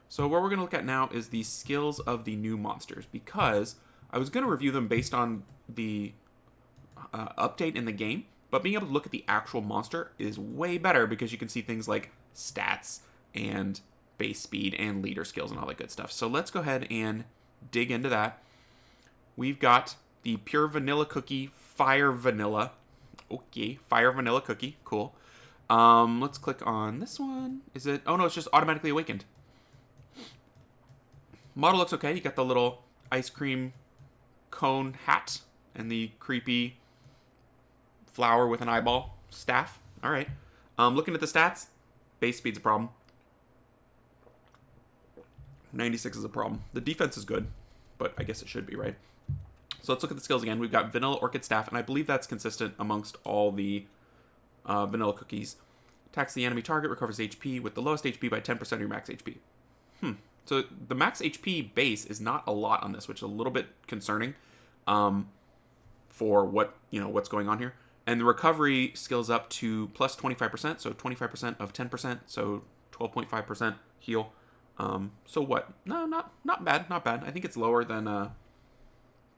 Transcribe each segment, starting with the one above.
So what we're going to look at now is the skills of the new monsters, because I was going to review them based on the update in the game, but being able to look at the actual monster is way better because you can see things like stats and base speed and leader skills and all that good stuff. So let's go ahead and dig into that. We've got the pure vanilla cookie, fire vanilla. Okay, fire vanilla cookie, cool. Let's click on this one. Is it? Oh no, it's just automatically awakened. Model looks okay. You got the little ice cream cone hat and the creepy flower with an eyeball staff. All right. Looking at the stats, base speed's a problem. 96 is a problem. The defense is good, but I guess it should be, right? So let's look at the skills again. We've got vanilla orchid staff, and I believe that's consistent amongst all the vanilla cookies. Attacks the enemy target, recovers HP with the lowest HP by 10% of your max HP. So the max HP base is not a lot on this, which is a little bit concerning for what's going on here. And the recovery scales up to plus 25%, so 25% of 10%, so 12.5% heal. So what? No, not bad, not bad. I think it's lower than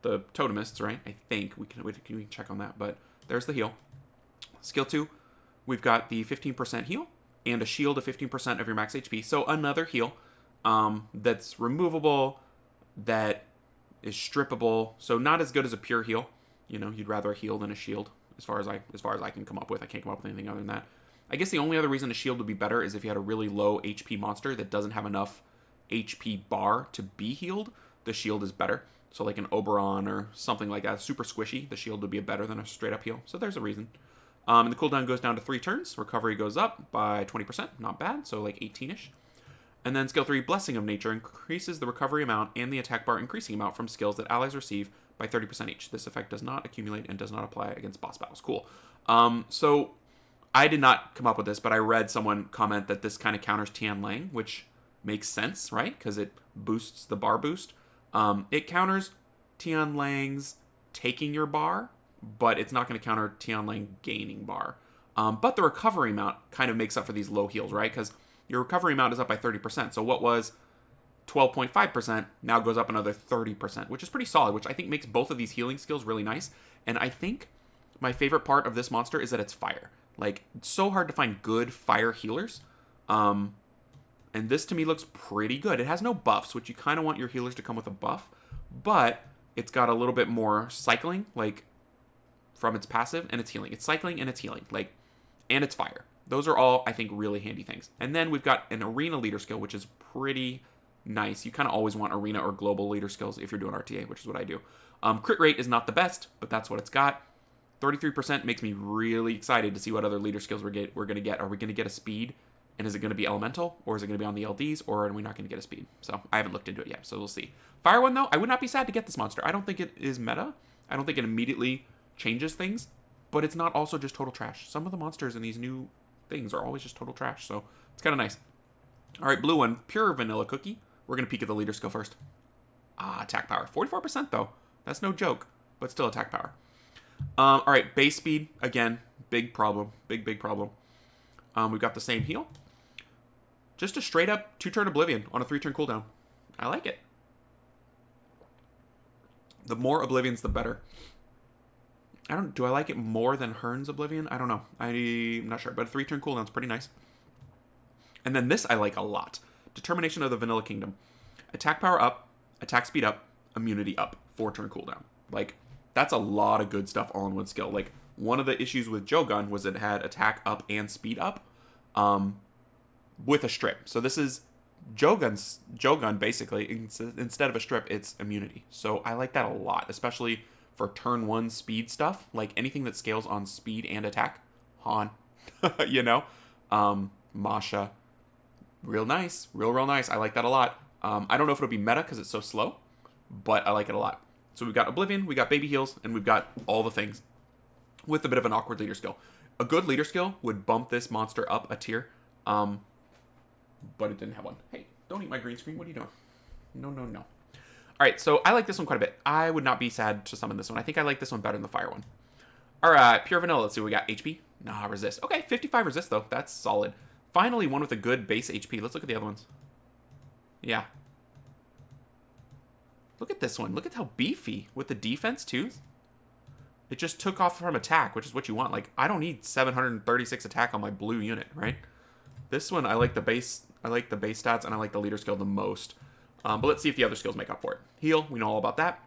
the totemists, right? I think we can check on that, but there's the heal. Skill 2, we've got the 15% heal and a shield of 15% of your max HP. So another heal that's removable, that is strippable. So not as good as a pure heal. You'd rather a heal than a shield, as far as I can come up with. I can't come up with anything other than that. I guess the only other reason a shield would be better is if you had a really low HP monster that doesn't have enough HP bar to be healed, the shield is better. So like an Oberon or something like that, super squishy, the shield would be better than a straight up heal. So there's a reason. And the cooldown goes down to 3 turns. Recovery goes up by 20%, not bad, so like 18-ish. And then skill 3, Blessing of Nature, increases the recovery amount and the attack bar increasing amount from skills that allies receive by 30% each. This effect does not accumulate and does not apply against boss battles. Cool. So I did not come up with this, but I read someone comment that this kind of counters Tian Lang, which makes sense, right? Because it boosts the bar boost. It counters Tian Lang's taking your bar, but it's not going to counter Tian Lang gaining bar. But the recovery amount kind of makes up for these low heals, right? Because your recovery amount is up by 30%. So what was 12.5% now goes up another 30%, which is pretty solid, which I think makes both of these healing skills really nice. And I think my favorite part of this monster is that it's fire. Like, it's so hard to find good fire healers. And this to me looks pretty good. It has no buffs, which you kind of want your healers to come with a buff, but it's got a little bit more cycling, like, from its passive, and it's healing. It's cycling and it's healing, like, and it's fire. Those are all, I think, really handy things. And then we've got an arena leader skill, which is pretty nice. You kind of always want arena or global leader skills if you're doing RTA, which is what I do. Crit rate is not the best, but that's what it's got. 33% makes me really excited to see what other leader skills we're going to get. Are we going to get a speed? And is it going to be elemental? Or is it going to be on the LDs? Or are we not going to get a speed? So I haven't looked into it yet, so we'll see. Fire one, though, I would not be sad to get this monster. I don't think it is meta. I don't think it immediately changes things. But it's not also just total trash. Some of the monsters in these new things are always just total trash. So it's kind of nice. All right, blue one. Pure vanilla cookie. We're going to peek at the leader skill first. Attack power. 44% though. That's no joke. But still attack power. All right, base speed. Again, big problem. Big problem. We've got the same heal. Just a straight up 2-turn Oblivion on a 3-turn cooldown. I like it. The more Oblivions, the better. Do I like it more than Hearn's Oblivion? I don't know. I'm not sure, but a 3-turn cooldown's pretty nice. And then this I like a lot. Determination of the Vanilla Kingdom. Attack power up, attack speed up, immunity up, 4-turn cooldown. Like, that's a lot of good stuff all in one skill. Like, one of the issues with Jogun was it had attack up and speed up with a strip. So this is Jogun basically. Instead of a strip, it's immunity. So I like that a lot, especially for turn 1 speed stuff. Like, anything that scales on speed and attack. Han. Masha. Real nice. Real nice. I like that a lot. I don't know if it'll be meta because it's so slow, but I like it a lot. So we've got Oblivion, we got Baby Heals, and we've got all the things with a bit of an awkward leader skill. A good leader skill would bump this monster up a tier, but it didn't have one. Hey, don't eat my green screen. What are you doing? No. All right, so I like this one quite a bit. I would not be sad to summon this one. I think I like this one better than the fire one. All right, pure vanilla. Let's see what we got. HP? Nah, resist. Okay, 55 resist, though. That's solid. Finally, one with a good base HP. Let's look at the other ones. Yeah. Look at this one. Look at how beefy with the defense too. It just took off from attack, which is what you want. Like, I don't need 736 attack on my blue unit, right? This one, I like the base. I like the base stats, and I like the leader skill the most. But let's see if the other skills make up for it. Heal, we know all about that.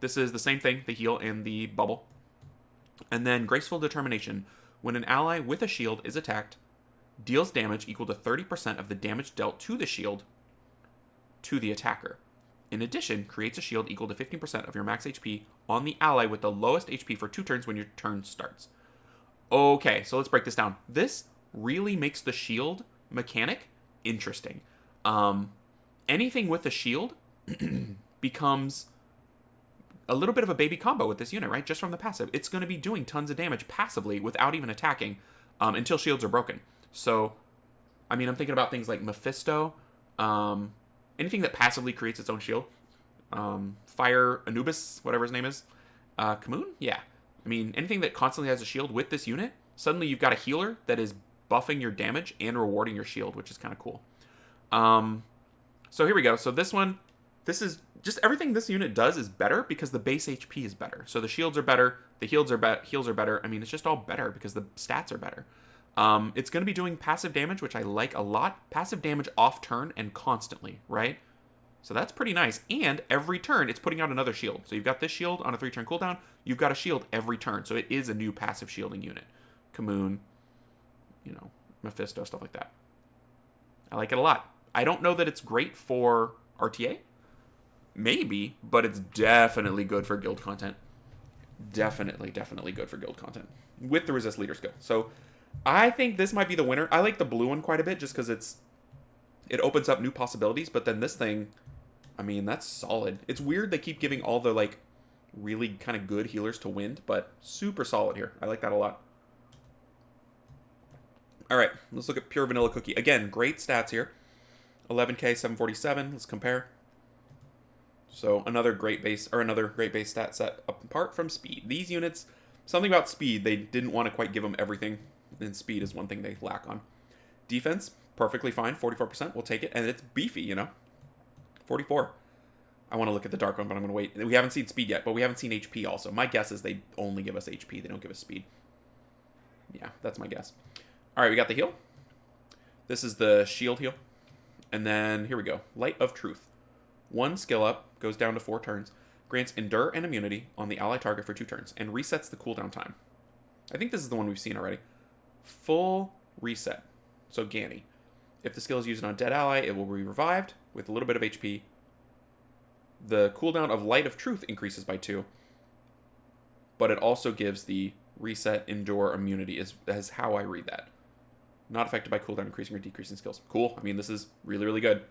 This is the same thing, the heal and the bubble. And then Graceful Determination. When an ally with a shield is attacked, deals damage equal to 30% of the damage dealt to the shield to the attacker. In addition, creates a shield equal to 15% of your max HP on the ally with the lowest HP for 2 turns when your turn starts. Okay, so let's break this down. This really makes the shield mechanic interesting. Anything with a shield becomes a little bit of a baby combo with this unit, right? Just from the passive. It's going to be doing tons of damage passively without even attacking until shields are broken. So, I mean, I'm thinking about things like Mephisto, anything that passively creates its own shield. Fire Anubis, whatever his name is. Kamoon? Yeah. I mean, anything that constantly has a shield with this unit, suddenly you've got a healer that is buffing your damage and rewarding your shield, which is kind of cool. So here we go. So this one, this is just everything this unit does is better because the base HP is better. So the shields are better, the heals are better. I mean, it's just all better because the stats are better. It's going to be doing passive damage, which I like a lot. Passive damage off turn and constantly, right? So that's pretty nice. And every turn, it's putting out another shield. So you've got this shield on a 3-turn cooldown. You've got a shield every turn. So it is a new passive shielding unit. Kamoon, you know, Mephisto, stuff like that. I like it a lot. I don't know that it's great for RTA. Maybe, but it's definitely good for guild content. Definitely good for guild content. With the resist leader skill. So I think this might be the winner. I like the blue one quite a bit just because it opens up new possibilities. But then this thing, I mean, that's solid. It's weird they keep giving all the, like, really kind of good healers to wind, but super solid here. I like that a lot. All right, let's look at Pure Vanilla Cookie. Again, great stats here. 11k, 747. Let's compare. So another great base stat set apart from speed. These units, something about speed, they didn't want to quite give them everything, and speed is one thing they lack on. Defense, perfectly fine, 44%, we'll take it, and it's beefy, you know, 44. I want to look at the dark one, but I'm going to wait. We haven't seen speed yet, but we haven't seen HP also. My guess is they only give us HP, they don't give us speed. Yeah, that's my guess. All right, we got the heal. This is the shield heal. And then, here we go, Light of Truth. 1 skill up, goes down to 4 turns, grants Endure and Immunity on the ally target for 2 turns, and resets the cooldown time. I think this is the one we've seen already. Full reset. So Ganny. If the skill is used on a dead ally, it will be revived with a little bit of HP. The cooldown of Light of Truth increases by 2, but it also gives the reset, Endure, Immunity, is how I read that. Not affected by cooldown increasing or decreasing skills. Cool. I mean, this is really, really good.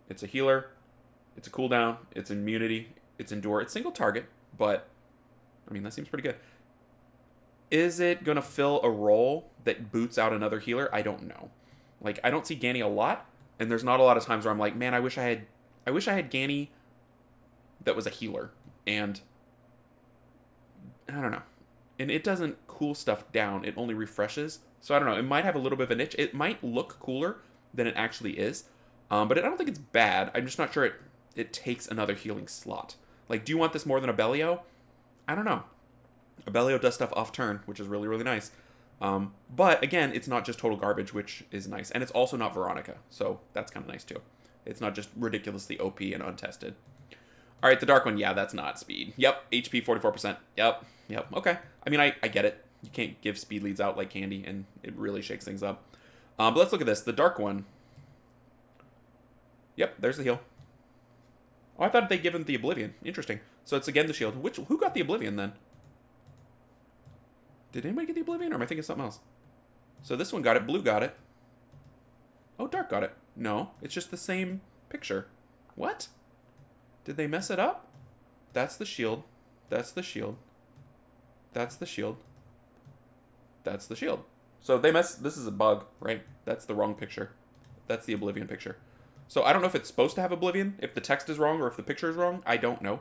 It's a healer, it's a cooldown, it's immunity, it's endure, it's single target, but, I mean, that seems pretty good. Is it going to fill a role that boots out another healer? I don't know. Like, I don't see Ganny a lot, and there's not a lot of times where I'm like, man, I wish I had Ganny that was a healer, and, I don't know. And it doesn't cool stuff down, it only refreshes, so I don't know, it might have a little bit of a niche. It might look cooler than it actually is. But I don't think it's bad. I'm just not sure it takes another healing slot. Like, do you want this more than Abellio? I don't know. Abellio does stuff off turn, which is really, really nice. But, again, it's not just total garbage, which is nice. And it's also not Veronica, so that's kind of nice, too. It's not just ridiculously OP and untested. All right, the dark one, yeah, that's not speed. Yep, HP 44%. Yep, okay. I mean, I get it. You can't give speed leads out like candy, and it really shakes things up. But let's look at this. The dark one. Yep, there's the heal. Oh, I thought they'd given the Oblivion. Interesting. So it's again the shield. Who got the Oblivion then? Did anybody get the Oblivion, or am I thinking something else? So this one got it. Blue got it. Oh, dark got it. No, it's just the same picture. What? Did they mess it up? That's the shield. That's the shield. That's the shield. That's the shield. So they messed... This is a bug, right? That's the wrong picture. That's the Oblivion picture. So I don't know if it's supposed to have Oblivion, if the text is wrong, or if the picture is wrong. I don't know.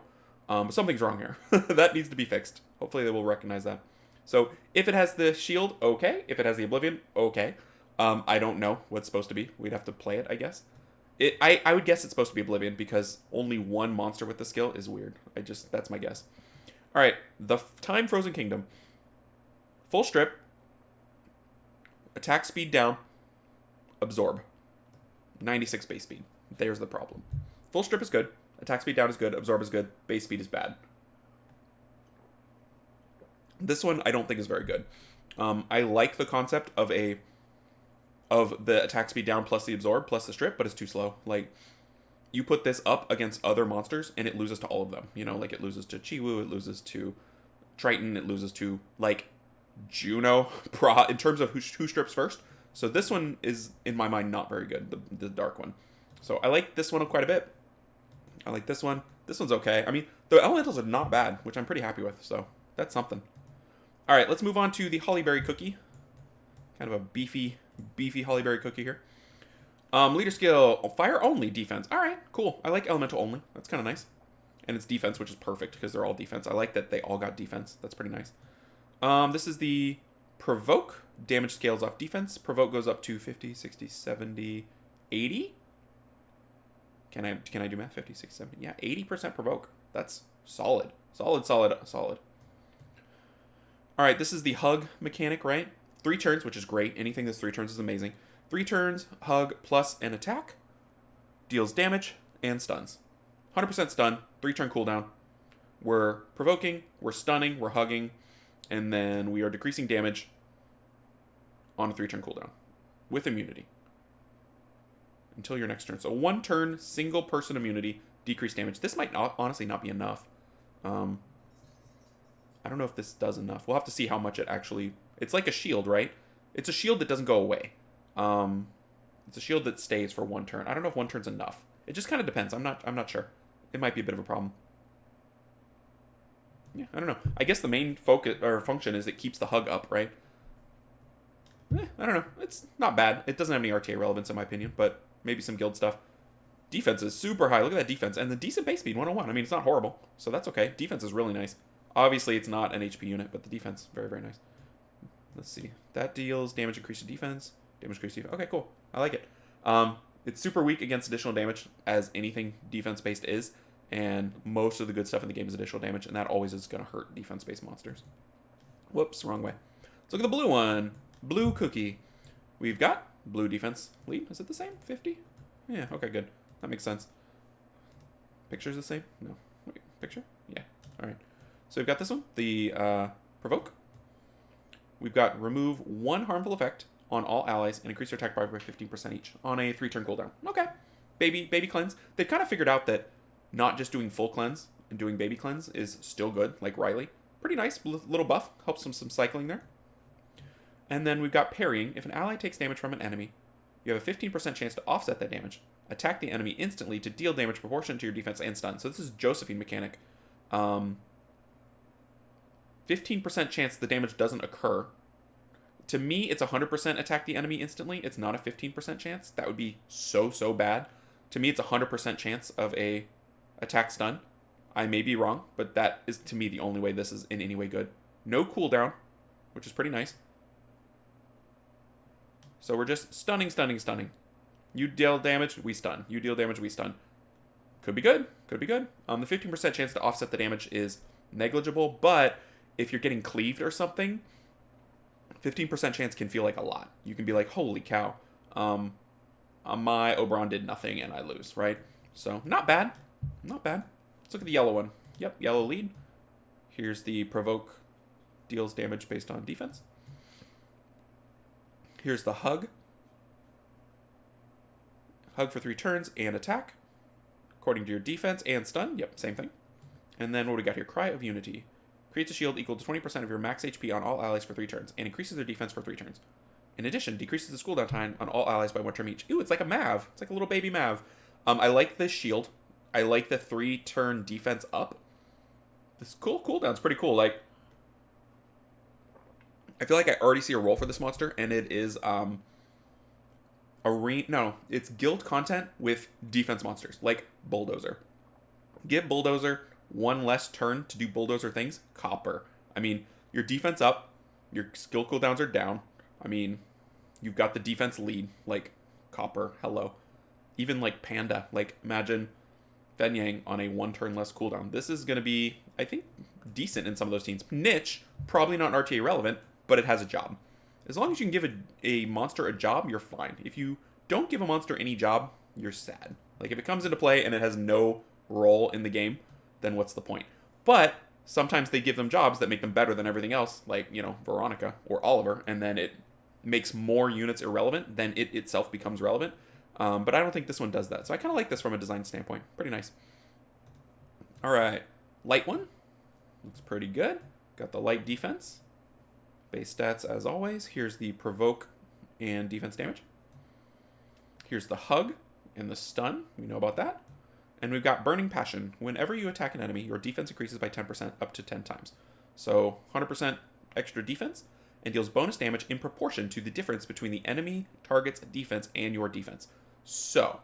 But something's wrong here. That needs to be fixed. Hopefully they will recognize that. So if it has the shield, okay. If it has the Oblivion, okay. I don't know what's supposed to be. We'd have to play it, I guess. I would guess it's supposed to be Oblivion because only one monster with the skill is weird. That's my guess. All right, the Time Frozen Kingdom. Full strip. Attack speed down. Absorb. 96 base speed. There's the problem. Full strip is good. Attack speed down is good. Absorb is good. Base speed is bad. This one I don't think is very good. I like the concept of the attack speed down plus the absorb plus the strip, but it's too slow. Like, you put this up against other monsters and it loses to all of them. You know, like it loses to Chiwu, it loses to Triton, it loses to like Juno in terms of who strips first. So this one is, in my mind, not very good, the dark one. So I like this one quite a bit. I like this one. This one's okay. I mean, the elementals are not bad, which I'm pretty happy with, so that's something. All right, let's move on to the Hollyberry Cookie. Kind of a beefy Hollyberry Cookie here. Leader skill, fire only defense. All right, cool. I like elemental only. That's kind of nice. And it's defense, which is perfect because they're all defense. I like that they all got defense. That's pretty nice. This is the provoke. Damage scales off defense. Provoke goes up to 50, 60, 70, 80. Can I do math? 50, 60, 70. Yeah, 80% provoke. That's solid. Solid. All right, this is the hug mechanic, right? 3 turns, which is great. Anything that's 3 turns is amazing. 3 turns, hug, plus an attack. Deals damage and stuns. 100% stun, 3-turn cooldown. We're provoking, we're stunning, we're hugging, and then we are decreasing damage on a 3-turn cooldown with immunity until your next turn. So 1 turn, single person immunity, decreased damage. This might honestly not be enough. I don't know if this does enough. We'll have to see how much it actually... It's like a shield, right? It's a shield that doesn't go away. It's a shield that stays for 1 turn. I don't know if 1 turn's enough. It just kind of depends. I'm not sure. It might be a bit of a problem. Yeah, I don't know. I guess the main focus or function is it keeps the hug up, right? I don't know. It's not bad. It doesn't have any RTA relevance in my opinion, but maybe some guild stuff. Defense is super high. Look at that defense. And the decent base speed, 101. I mean, it's not horrible, so that's okay. Defense is really nice. Obviously, it's not an HP unit, but the defense, very, very nice. Let's see. That deals damage increase to defense. Damage increase to defense. Okay, cool. I like it. It's super weak against additional damage, as anything defense-based is. And most of the good stuff in the game is additional damage, and that always is going to hurt defense-based monsters. Whoops, wrong way. Let's look at the blue one. Blue cookie. We've got blue defense lead. Is it the same? 50? Yeah, okay, good. That makes sense. Picture's the same? No. Wait, picture? Yeah. All right. So we've got this one, the provoke. We've got remove 1 harmful effect on all allies and increase their attack power by 15% each on a 3-turn cooldown. Okay. Baby cleanse. They've kind of figured out that not just doing full cleanse and doing baby cleanse is still good, like Riley. Pretty nice little buff. Helps some cycling there. And then we've got parrying. If an ally takes damage from an enemy, you have a 15% chance to offset that damage. Attack the enemy instantly to deal damage proportionate to your defense and stun. So this is Josephine mechanic. 15% chance the damage doesn't occur. To me, it's 100% attack the enemy instantly. It's not a 15% chance. That would be so bad. To me, it's 100% chance of a attack stun. I may be wrong, but that is, to me, the only way this is in any way good. No cooldown, which is pretty nice. So we're just stunning. You deal damage, we stun. You deal damage, we stun. Could be good. The 15% chance to offset the damage is negligible, but if you're getting cleaved or something, 15% chance can feel like a lot. You can be like, holy cow, my Oberon did nothing and I lose, right? So not bad. Let's look at the yellow one. Yep, yellow lead. Here's the provoke, deals damage based on defense. Here's the hug. Hug for 3 turns and attack, according to your defense and stun. Yep, same thing. And then what do we got here? Cry of Unity. Creates a shield equal to 20% of your max HP on all allies for 3 turns, and increases their defense for 3 turns. In addition, decreases the cooldown time on all allies by 1 turn each. Ooh, it's like a Mav. It's like a little baby Mav. I like this shield. I like the 3-turn defense up. This cool cooldown's pretty cool. Like, I feel like I already see a role for this monster, and it is it's guild content with defense monsters, like Bulldozer. Give Bulldozer 1 less turn to do Bulldozer things. Copper. I mean, your defense up, your skill cooldowns are down. I mean, you've got the defense lead, like Copper. Hello. Even like Panda, like imagine Fen Yang on a 1 turn less cooldown. This is going to be, I think, decent in some of those teams. Niche, probably not RTA relevant, but it has a job. As long as you can give a monster a job, you're fine. If you don't give a monster any job, you're sad. Like if it comes into play and it has no role in the game, then what's the point? But sometimes they give them jobs that make them better than everything else, like, Veronica or Oliver, and then it makes more units irrelevant than it itself becomes relevant. But I don't think this one does that. So I kind of like this from a design standpoint. Pretty nice. All right. Light one. Looks pretty good. Got the light defense. Base stats as always. Here's the provoke and defense damage. Here's the hug and the stun. We know about that. And we've got burning passion. Whenever you attack an enemy, your defense increases by 10% up to 10 times. So 100% extra defense and deals bonus damage in proportion to the difference between the enemy target's defense and your defense. So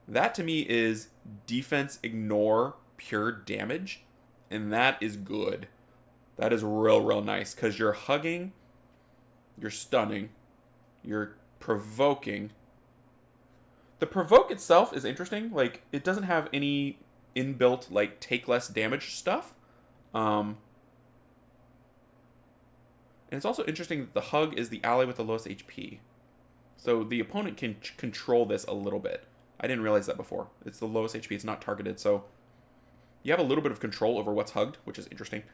that to me is defense ignore pure damage, and that is good. That is real nice because you're hugging, you're stunning, you're provoking. The provoke itself is interesting. Like, it doesn't have any inbuilt, like, take less damage stuff. And it's also interesting that the hug is the ally with the lowest HP. So the opponent can control this a little bit. I didn't realize that before. It's the lowest HP. It's not targeted. So you have a little bit of control over what's hugged, which is interesting.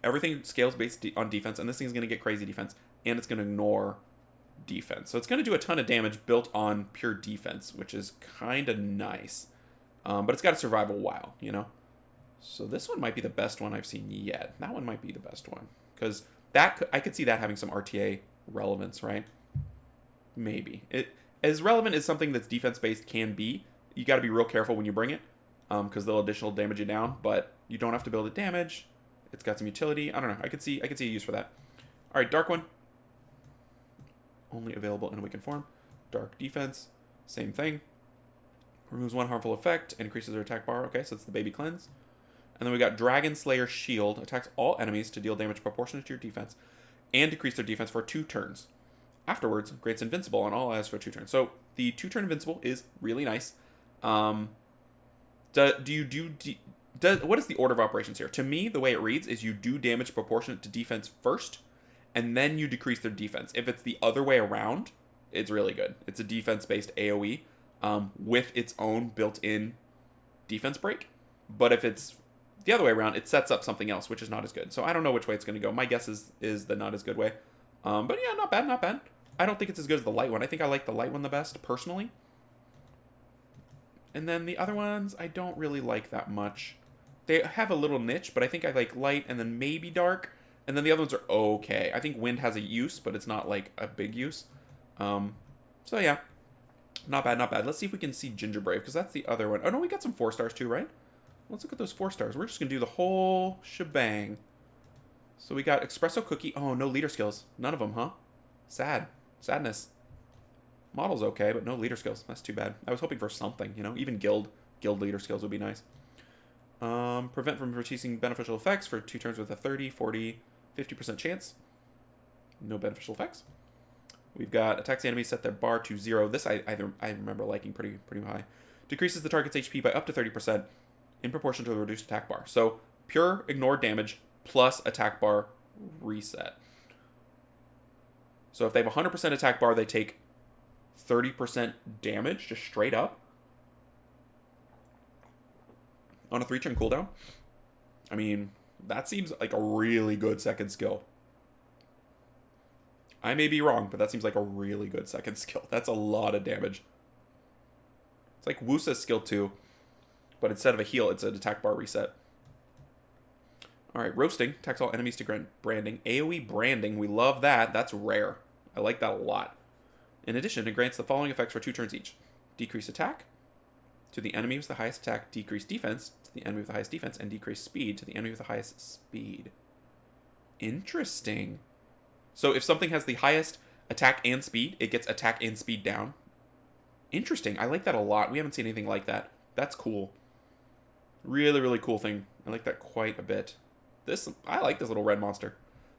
Everything scales based on defense, and this thing's going to get crazy defense, and it's going to ignore defense. So it's going to do a ton of damage built on pure defense, which is kind of nice. But it's got to survive a while, So this one might be the best one I've seen yet. That one might be the best one. Because I could see that having some RTA relevance, right? Maybe. As relevant as something that's defense-based can be, you got to be real careful when you bring it. Because they'll additional damage you down. But you don't have to build it damage. It's got some utility. I don't know. I could see a use for that. Alright, dark one. Only available in awakened form. Dark defense. Same thing. Removes one harmful effect and increases their attack bar. Okay, so it's the baby cleanse. And then we got Dragon Slayer Shield. Attacks all enemies to deal damage proportionate to your defense and decrease their defense for 2 turns. Afterwards, grants invincible on all allies for 2 turns. So the 2-turn invincible is really nice. What is the order of operations here? To me, the way it reads is you do damage proportionate to defense first, and then you decrease their defense. If it's the other way around, it's really good. It's a defense-based AoE with its own built-in defense break. But if it's the other way around, it sets up something else, which is not as good. So I don't know which way it's going to go. My guess is the not as good way. But yeah, not bad. I don't think it's as good as the light one. I think I like the light one the best, personally. And then the other ones, I don't really like that much. They have a little niche, but I think I like light and then maybe dark. And then the other ones are okay. I think wind has a use, but it's not like a big use. So yeah, not bad. Let's see if we can see Ginger Brave, because that's the other one. Oh no, we got some 4 stars too, right? Let's look at those 4 stars. We're just going to do the whole shebang. So we got Espresso Cookie. Oh, no leader skills. None of them, huh? Sadness. Model's okay, but no leader skills. That's too bad. I was hoping for something, Even guild leader skills would be nice. Prevent from releasing beneficial effects for 2 turns with a 30, 40, 50% chance. No beneficial effects. We've got attacks the enemy, set their bar to 0. This I remember liking pretty high. Decreases the target's HP by up to 30% in proportion to the reduced attack bar. So pure ignore damage plus attack bar reset. So if they have 100% attack bar, they take 30% damage just straight up on a 3-turn cooldown. I mean, that seems like a really good second skill. I may be wrong, but that seems like a really good second skill. That's a lot of damage. It's like Wusa's skill 2, but instead of a heal, it's an attack bar reset. Alright, Roasting. Attacks all enemies to branding. AoE branding, we love that. That's rare. I like that a lot. In addition, it grants the following effects for 2 turns each. Decrease attack to the enemy with the highest attack, decrease defense to the enemy with the highest defense, and decrease speed to the enemy with the highest speed. Interesting. So if something has the highest attack and speed, it gets attack and speed down. Interesting. I like that a lot. We haven't seen anything like that. That's cool. Really cool thing. I like that quite a bit. I like this little red monster.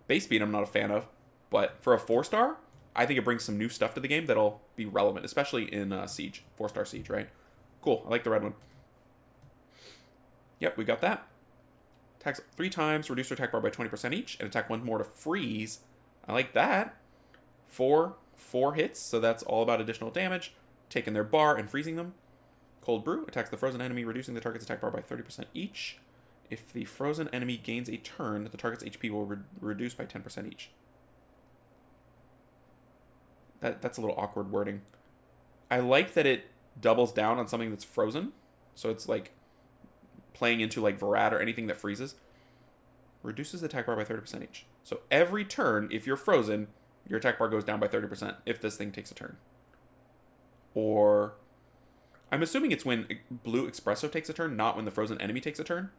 Base speed I'm not a fan of, but for a 4-star, I think it brings some new stuff to the game that'll be relevant, especially in Siege, 4-star Siege, right? Cool. I like the red one. Yep, we got that. Attacks 3 times, reduce their attack bar by 20% each, and attack 1 more to freeze. I like that. 4 hits, so that's all about additional damage. Taking their bar and freezing them. Cold Brew attacks the frozen enemy, reducing the target's attack bar by 30% each. If the frozen enemy gains a turn, the target's HP will reduce by 10% each. That's a little awkward wording. I like that it doubles down on something that's frozen. So it's like playing into like Varad or anything that freezes. Reduces the attack bar by 30% each. So every turn, if you're frozen, your attack bar goes down by 30% if this thing takes a turn. Or I'm assuming it's when Blue Espresso takes a turn, not when the frozen enemy takes a turn.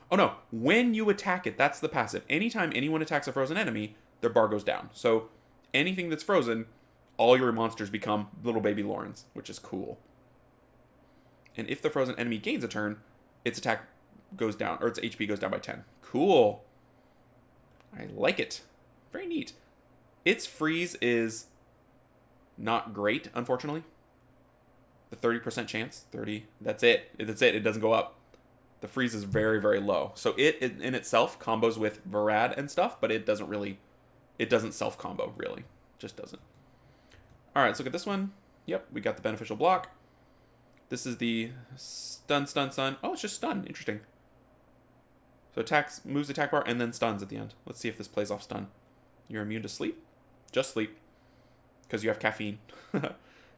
Oh no, when you attack it, that's the passive. Anytime anyone attacks a frozen enemy, their bar goes down. So anything that's frozen, all your monsters become little baby Laurens, which is cool. And if the frozen enemy gains a turn, its attack goes down, or its HP goes down by 10. Cool. I like it. Very neat. Its freeze is not great, unfortunately. The 30% chance, 30, that's it. That's it. It doesn't go up. The freeze is very, very low. So it in itself combos with Varad and stuff, but it doesn't self-combo, really. Just doesn't. All right, let's look at this one. Yep, we got the beneficial block. This is the stun. Oh, it's just stun. Interesting. So attacks, moves the attack bar, and then stuns at the end. Let's see if this plays off stun. You're immune to sleep. Just sleep. Because you have caffeine.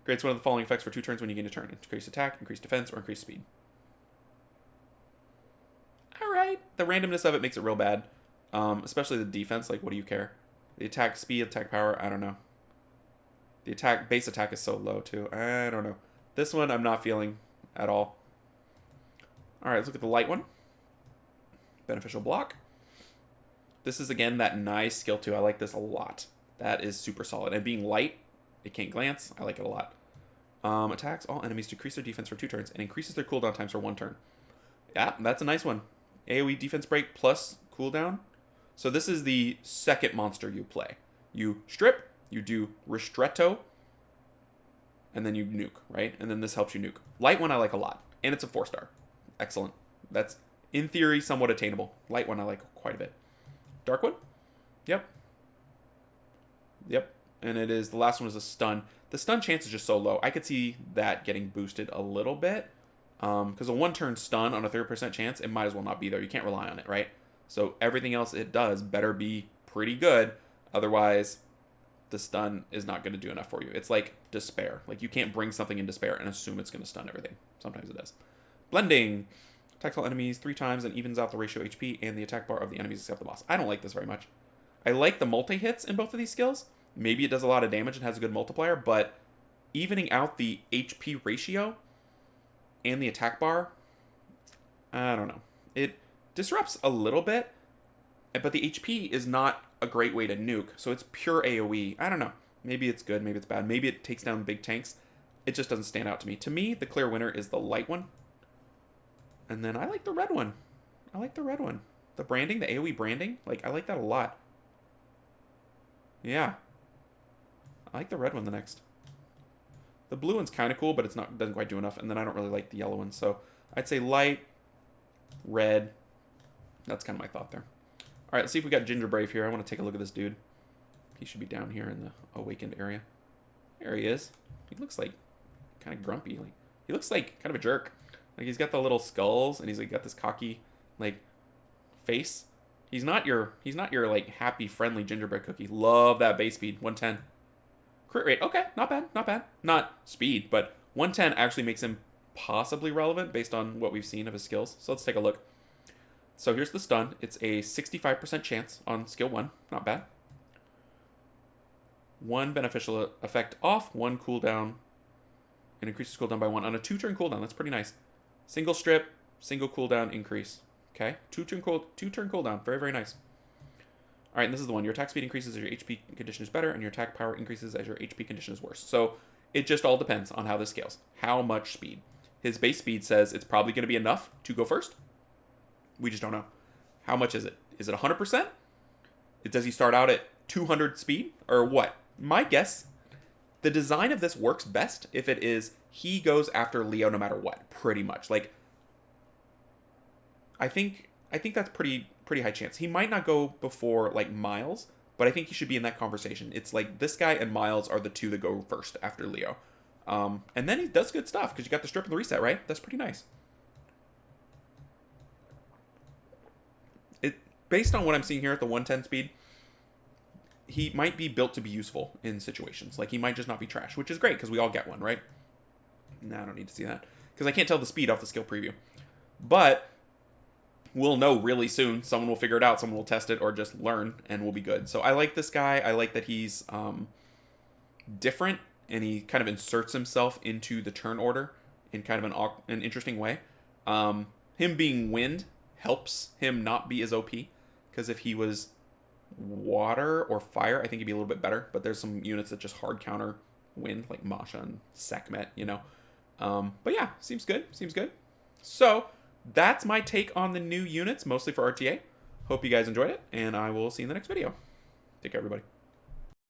Grades one of the following effects for 2 turns when you gain a turn. Increase attack, increase defense, or increase speed. Alright. The randomness of it makes it real bad. Especially the defense. Like, what do you care? The attack speed, attack power, I don't know. The base attack is so low, too. I don't know. This one I'm not feeling at all. Alright, let's look at the light one. Beneficial block. This is, again, that nice skill, too. I like this a lot. That is super solid. And being light, it can't glance. I like it a lot. Attacks all enemies, decrease their defense for 2 turns, and increases their cooldown times for 1 turn. Yeah, that's a nice one. AoE defense break plus cooldown. So this is the second monster you play. You strip, you do Ristretto, and then you nuke, right? And then this helps you nuke. Light one I like a lot, and it's a 4-star. Excellent. That's, in theory, somewhat attainable. Light one I like quite a bit. Dark one? Yep. Yep. And it is, the last one is a stun. The stun chance is just so low. I could see that getting boosted a little bit. Because a 1-turn stun on a 30% chance, it might as well not be there. You can't rely on it, right? So everything else it does better be pretty good. Otherwise, the stun is not going to do enough for you. It's like despair. Like, you can't bring something in despair and assume it's going to stun everything. Sometimes it does. Blending. Attacks all enemies 3 times and evens out the ratio HP and the attack bar of the enemies except the boss. I don't like this very much. I like the multi-hits in both of these skills. Maybe it does a lot of damage and has a good multiplier, but evening out the HP ratio and the attack bar, I don't know. It disrupts a little bit, but the HP is not a great way to nuke, so it's pure AoE. I don't know. Maybe it's good, maybe it's bad. Maybe it takes down big tanks. It just doesn't stand out to me. To me, the clear winner is the light one. And then I like the red one. I like the red one. The branding, the AoE branding, like, I like that a lot. Yeah. I like the red one the next. The blue one's kind of cool, but doesn't quite do enough. And then I don't really like the yellow one. So I'd say light, red. That's kind of my thought there. All right, let's see if we got Ginger Brave here. I want to take a look at this dude. He should be down here in the awakened area. There he is. He looks like kind of grumpy. Like, he looks like kind of a jerk. Like, he's got the little skulls, and he's like got this cocky like face. He's not your like happy, friendly gingerbread cookie. Love that base speed, 110. Crit rate, okay, not bad, not bad. Not speed, but 110 actually makes him possibly relevant based on what we've seen of his skills. So let's take a look. So here's the stun. It's a 65% chance on skill 1. Not bad. 1 beneficial effect off, 1 cooldown, and increases cooldown by 1 on a 2-turn cooldown. That's pretty nice. Single strip, single cooldown increase. Okay, 2-turn cooldown. Very, very nice. All right, and this is the one. Your attack speed increases as your HP condition is better, and your attack power increases as your HP condition is worse. So it just all depends on how this scales. How much speed? His base speed says it's probably going to be enough to go first. We just don't know. How much is it? Is it 100%? Does he start out at 200 speed or what? My guess, the design of this works best if it is he goes after Leo no matter what, pretty much. Like, I think that's pretty high chance. He might not go before like Miles, but I think he should be in that conversation. It's like this guy and Miles are the two that go first after Leo. And then he does good stuff because you got the strip and the reset, right? That's pretty nice. Based on what I'm seeing here at the 110 speed, he might be built to be useful in situations. Like, he might just not be trash, which is great because we all get one, right? Nah, I don't need to see that because I can't tell the speed off the skill preview. But we'll know really soon. Someone will figure it out. Someone will test it or just learn, and we'll be good. So I like this guy. I like that he's different, and he kind of inserts himself into the turn order in kind of an interesting way. Him being wind helps him not be as OP, because if he was water or fire, I think he'd be a little bit better. But there's some units that just hard counter wind, like Masha and Sekhmet, you know. But yeah, seems good. Seems good. So that's my take on the new units, mostly for RTA. Hope you guys enjoyed it, and I will see you in the next video. Take care, everybody.